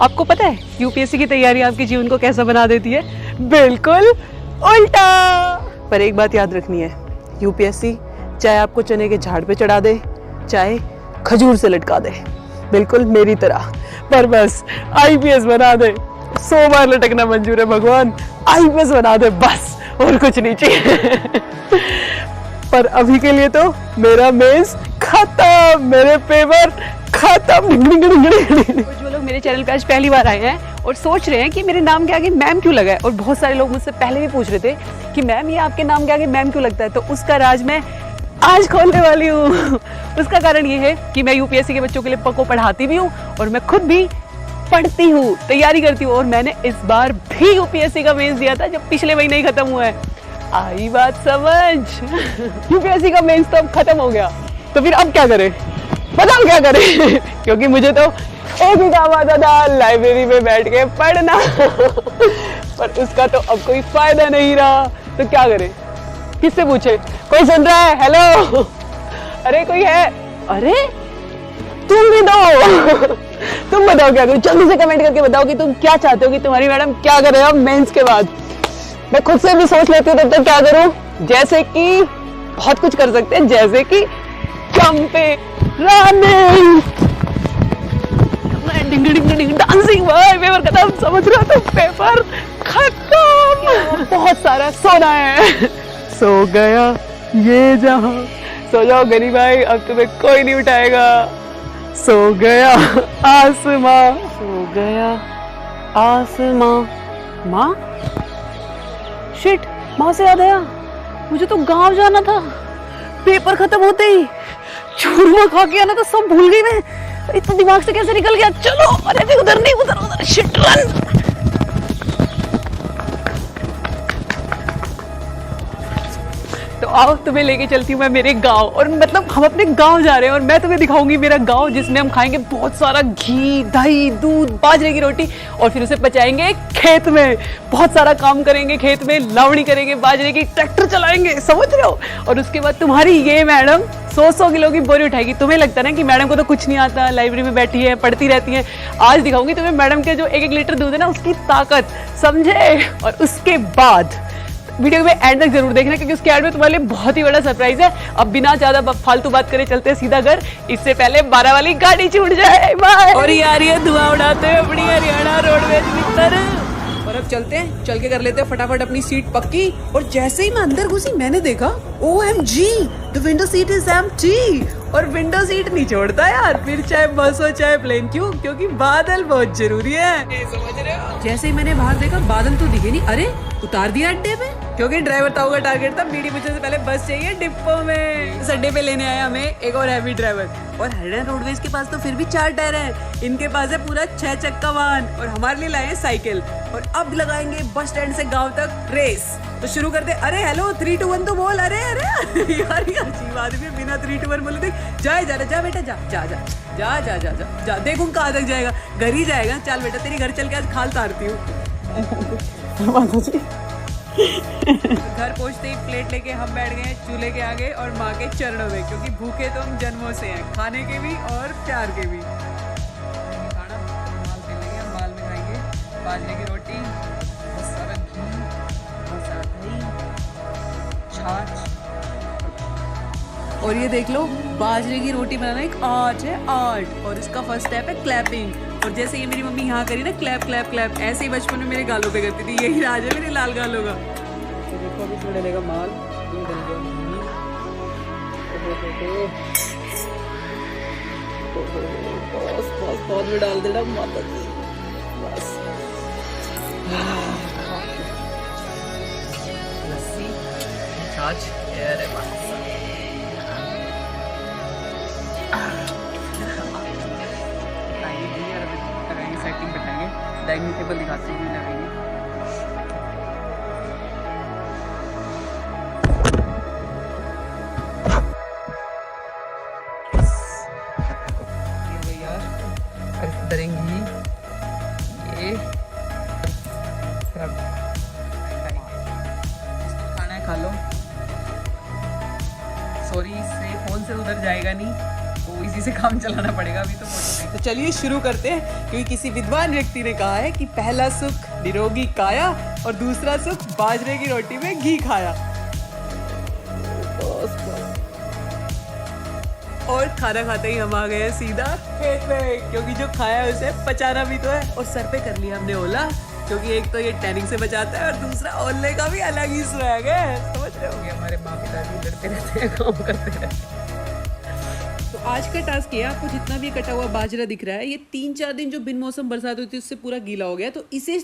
आपको पता है यूपीएससी की तैयारी आपके जीवन को कैसा बना देती है? बिल्कुल उल्टा। पर एक बात याद रखनी है, यूपीएससी चाहे आपको चने के झाड़ पे चढ़ा दे, चाहे खजूर से लटका दे, बिल्कुल मेरी तरह, पर बस आईपीएस बना दे। 100 बार लटकना मंजूर है भगवान, आईपीएस बना दे बस, और कुछ नहीं चाहिए। पर अभी के लिए तो मेरा मेंस खत्म, मेरे पेपर खत्म। जो लोग मेरे चैनल पे आज पहली बार आए हैं और सोच रहे हैं कि मेरे नाम के आगे मैम क्यों लगा है, और बहुत सारे लोग मुझसे पहले भी पूछ रहे थे कि मैम ये आपके नाम के आगे मैम क्यों लगता है, तो उसका राज मैं आज खोलने वाली हूँ। उसका कारण ये है कि मैं यूपीएससी के बच्चों के लिए को पढ़ाती भी हूँ और मैं खुद भी पढ़ती हूँ, तैयारी करती हूँ। और मैंने इस बार भी यूपीएससी का मेंस दिया था जब पिछले महीने ही खत्म हुआ है। आई बात समझ? यूपीएससी का मेंस तो अब खत्म हो गया, तो फिर अब क्या करें? बताओ क्या करें? क्योंकि मुझे तो एक ही काम आता था, लाइब्रेरी में बैठ के पढ़ना। पर उसका तो अब कोई फायदा नहीं रहा, तो क्या करें? किससे पूछे? कोई सुन रहा है? हेलो, अरे कोई है? अरे तुम भी दो। तुम बताओ क्या करूं? जल्दी से कमेंट करके बताओ कि तुम क्या चाहते हो कि तुम्हारी मैडम क्या करे अब मेंस के बाद। मैं खुद से भी सोच लेती हूँ तब तक क्या करूं। जैसे कि बहुत कुछ कर सकते हैं, जैसे कि जंपे, रनिंग, डांसिंग। भाई पेपर खत्म, समझ रहे हो? तो पेपर खत्म, बहुत सारा सोना है। सो गया ये जहां, सो जाओ गरीब भाई, अब तुम्हें कोई नहीं उठाएगा। सो गया आसमां, सो गया आसमां। माँ, शिट, माँ से याद आया, मुझे तो गांव जाना था। पेपर खत्म होते ही चूरमा खा के आना, तो सब भूल गई मैं। इतना दिमाग से कैसे निकल गया? चलो, अरे उधर नहीं, उधर उधर, शिट, रन। तो आओ, तुम्हें लेके चलती हूँ मैं मेरे गांव। और मतलब हम अपने गांव जा रहे हैं और मैं तुम्हें दिखाऊंगी मेरा गांव, जिसमें हम खाएंगे बहुत सारा घी, दही, दूध, बाजरे की रोटी, और फिर उसे पचाएंगे खेत में। बहुत सारा काम करेंगे खेत में, लावणी करेंगे बाजरे की, ट्रैक्टर चलाएंगे, समझ रहे हो? और उसके बाद तुम्हारी ये मैडम 100 किलो की बोरी उठाएगी। तुम्हें लगता है ना कि मैडम को तो कुछ नहीं आता, लाइब्रेरी में बैठी है, पढ़ती रहती है। आज दिखाऊंगी तुम्हें मैडम के जो 1-1 लीटर दूध है ना, उसकी ताकत, समझे? और उसके बाद वीडियो में एंड तक जरूर देखना, क्योंकि उसके एंड में तुम्हारे लिए बहुत ही बड़ा सरप्राइज है। अब बिना ज्यादा फालतू बात करे चलते हैं सीधा घर, इससे पहले 12 वाली गाड़ी छूट जाए। बाय। और ये आ रही है धुआं उड़ाते हुए अपनी हरियाणा रोडवेज मित्र। और अब चलते हैं, चल के कर लेते हैं फटाफट अपनी सीट पक्की। और जैसे ही मैं अंदर घुसी, मैंने देखा OMG, the window seat is empty. और विंडो सीट नहीं छोड़ता यार, फिर चाहे बस हो चाहे प्लेन। क्यों? क्योंकि बादल बहुत जरूरी है, समझ रहे हो? जैसे ही मैंने बाहर देखा, बादल तो दिखे नहीं। अरे उतार दिया अड्डे पे, क्योंकि ड्राइवर ताऊ का टारगेट था बीडी मुझे से पहले बस चाहिए डिपो में। इस अड्डे पे लेने आया हमें एक और हैवी ड्राइवर। और हरियाणा रोडवेज के पास तो फिर भी 4 टायर हैं, इनके पास है पूरा 6 चक्का वाहन। और हमारे लिए लाए हैं साइकिल। और अब लगाएंगे बस स्टैंड से गांव तक रेस। तो शुरू करते। अरे हेलो, 3 2 1 तो बोल। अरे अरे यार, ये अजीब आदमी है, बिना 3 2 1 बोले। देख, जा जा जा बेटा, जा जा जा जा जा जा जा जा। देखूं कहाँ तक जाएगा, घर ही जाएगा। चल बेटा, तेरी घर चल के आज खाल तारती हूँ। घर पहुंचते ही प्लेट लेके हम बैठ गए चूल्हे के आगे और माँ के चरणों में, क्योंकि भूखे तो हम जन्मों से हैं, खाने के भी और प्यार के भी। खाना माल से लेंगे, माल में खाएंगे बाजरे की रोटी, बहुत सारा घी, बहुत सारा दही, छाछ। और ये देख लो, बाजरे की रोटी बनाना एक आर्ट है, आर्ट। और इसका फर्स्ट स्टेप है क्लैपिंग। और जैसे ये मेरी मम्मी यहाँ करी ना, क्लैप क्लैप क्लैप, ऐसे ही बचपन में मेरे गालों पे करती थी। यही राज है मेरे लाल गालों का। तो देखो अभी इसमें डलेगा माल, ये डलेगा घी। बहुत में डाल देना माता जी, बस। लस्सी, छाछ, अरे बस। सेटिंग बैठाएंगे, डाइनिंग टेबल दिखाते हुए लगाएंगे। ये यार, करेंगे ये सब। जिसको खाना है खा लो। सॉरी, इससे फोन से उधर जाएगा नहीं, तो इसी से काम चलाना पड़ेगा। अभी तो फोटो तो चलिए शुरू करते हैं, क्योंकि किसी विद्वान व्यक्ति ने कहा है कि पहला सुख निरोगी काया और दूसरा सुख बाजरे की रोटी में घी खाया। और खाना खाते ही हम आ गए हैं सीधा खेत में, क्योंकि जो खाया है उसे पचाना भी तो है। और सर पे कर लिया हमने ओला, क्योंकि एक तो ये टैनिंग से बचाता है और दूसरा ओले का भी अलग ही स्वैग है, समझ रहे होंगे। हमारे माँ पिताजी लड़ते रहते हैं, काम करते रहते हैं। तो आज का टास्क ये, आपको जितना भी कटा हुआ बाजरा दिख रहा है, ये 3-4 दिन जो बिन मौसम बरसात होती है उससे पूरा गीला हो गया, तो इसे